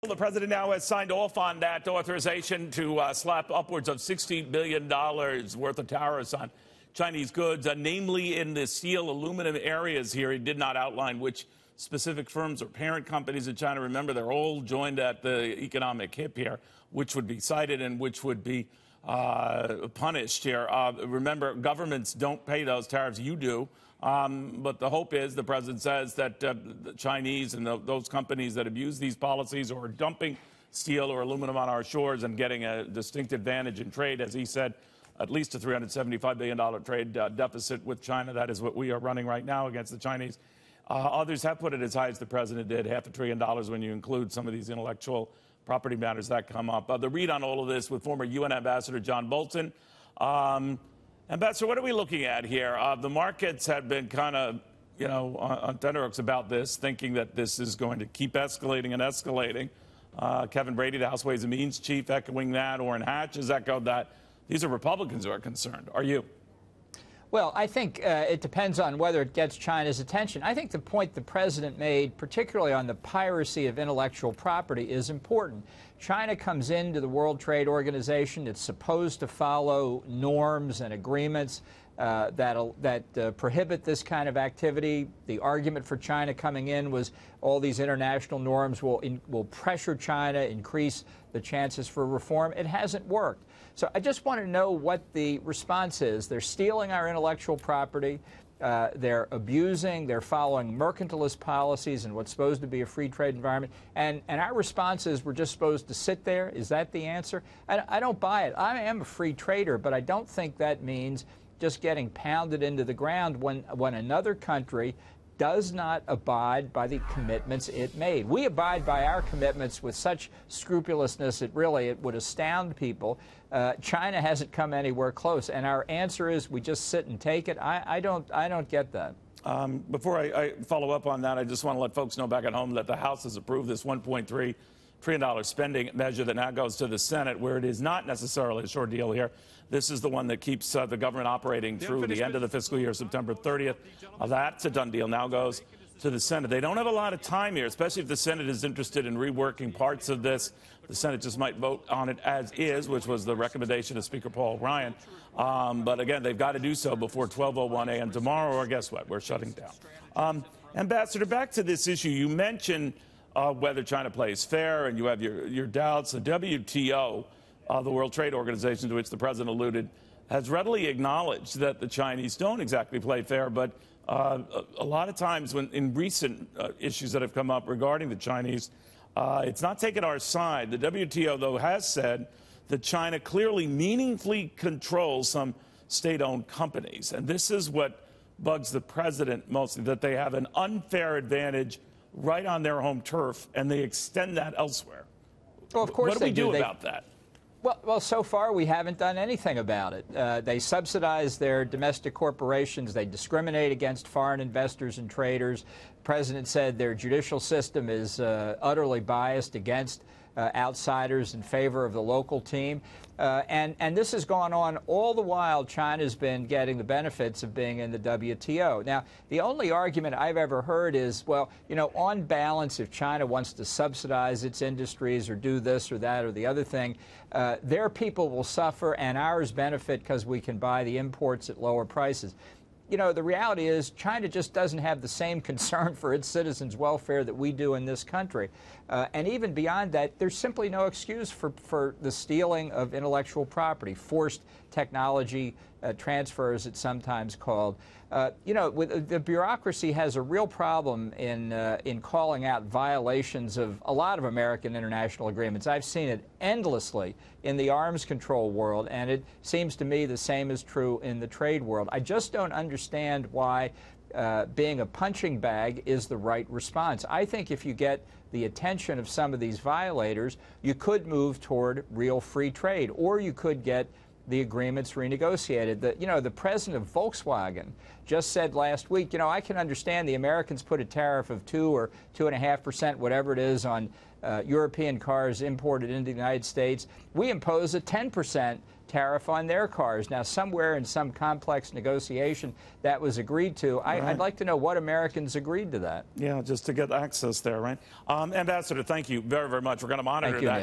The president now has signed off on that authorization to slap upwards of $60 billion worth of tariffs on Chinese goods, namely in the steel, aluminum areas here. He did not outline which specific firms or parent companies in China. Remember, they're all joined at the economic hip here, which would be cited and which would be punished here. Remember, governments don't pay those tariffs. You do. But the hope is, the president says, that the Chinese and those companies that abuse these policies or are dumping steel or aluminum on our shores and getting a distinct advantage in trade, as he said, at least a $375 billion trade deficit with China. That is what we are running right now against the Chinese. Others have put it as high as the president did, $500 billion when you include some of these intellectual property matters that come up. The read on all of this with former UN Ambassador John Bolton. Ambassador, what are we looking at here? The markets have been kind of, on tenterhooks about this, thinking that this is going to keep escalating and escalating. Kevin Brady, the House Ways and Means chief, echoing that. Orrin Hatch has echoed that. These are Republicans who are concerned. Are you? Well, I think it depends on whether it gets China's attention. I think the point the president made, particularly on the piracy of intellectual property, is important. China comes into the World Trade Organization. It's supposed to follow norms and agreements that prohibit this kind of activity. The argument for China coming in was all these international norms will pressure China, increase the chances for reform. It hasn't worked. So I just want to know what the response is. They're stealing our intellectual property. They're abusing, they're following mercantilist policies in what's supposed to be a free trade environment. And our response is we're just supposed to sit there. Is that the answer? I don't buy it. I am a free trader, but I don't think that means just getting pounded into the ground when another country does not abide by the commitments it made. We abide by our commitments with such scrupulousness it would astound people. China hasn't come anywhere close, and our answer is we just sit and take it. I don't get that. Before I follow up on that, I just want to let folks know back at home that the House has approved this $1.3 trillion spending measure that now goes to the Senate, where it is not necessarily a short deal here. This is the one that keeps the government operating through the end of the fiscal year, September 30th. That's a done deal. Now goes to the Senate. They don't have a lot of time here, especially if the Senate is interested in reworking parts of this. The Senate just might vote on it as is, which was the recommendation of Speaker Paul Ryan. But again, they've got to do so before 12:01 a.m. tomorrow, or guess what? We're shutting down. Ambassador, back to this issue. You mentioned whether China plays fair, and you have your doubts. The WTO, the World Trade Organization, to which the president alluded, has readily acknowledged that the Chinese don't exactly play fair, but a lot of times when in recent issues that have come up regarding the Chinese, it's not taken our side. The WTO, though, has said that China clearly meaningfully controls some state-owned companies. And this is what bugs the president mostly, that they have an unfair advantage right on their home turf, and they extend that elsewhere. Well, of course what do we do about that? Well, so far we haven't done anything about it. They subsidize their domestic corporations. They discriminate against foreign investors and traders. The president said their judicial system is utterly biased against outsiders in favor of the local team. And this has gone on all the while China's been getting the benefits of being in the WTO. Now, the only argument I've ever heard is, well, on balance, if China wants to subsidize its industries or do this or that or the other thing, their people will suffer and ours benefit because we can buy the imports at lower prices. The reality is China just doesn't have the same concern for its citizens' welfare that we do in this country. And even beyond that, there's simply no excuse for the stealing of intellectual property, forced technology transfers, it's sometimes called. The bureaucracy has a real problem in calling out violations of a lot of American international agreements. I've seen it endlessly in the arms control world, and it seems to me the same is true in the trade world. I just don't understand why being a punching bag is the right response. I think if you get the attention of some of these violators, you could move toward real free trade, or you could get the agreement's renegotiated. The president of Volkswagen just said last week, I can understand the Americans put a tariff of 2 or 2.5%, whatever it is, on European cars imported into the United States. We impose a 10% tariff on their cars. Now, somewhere in some complex negotiation that was agreed to. I'd like to know what Americans agreed to that. Yeah, just to get access there, right? Ambassador, thank you very, very much. We're going to monitor that.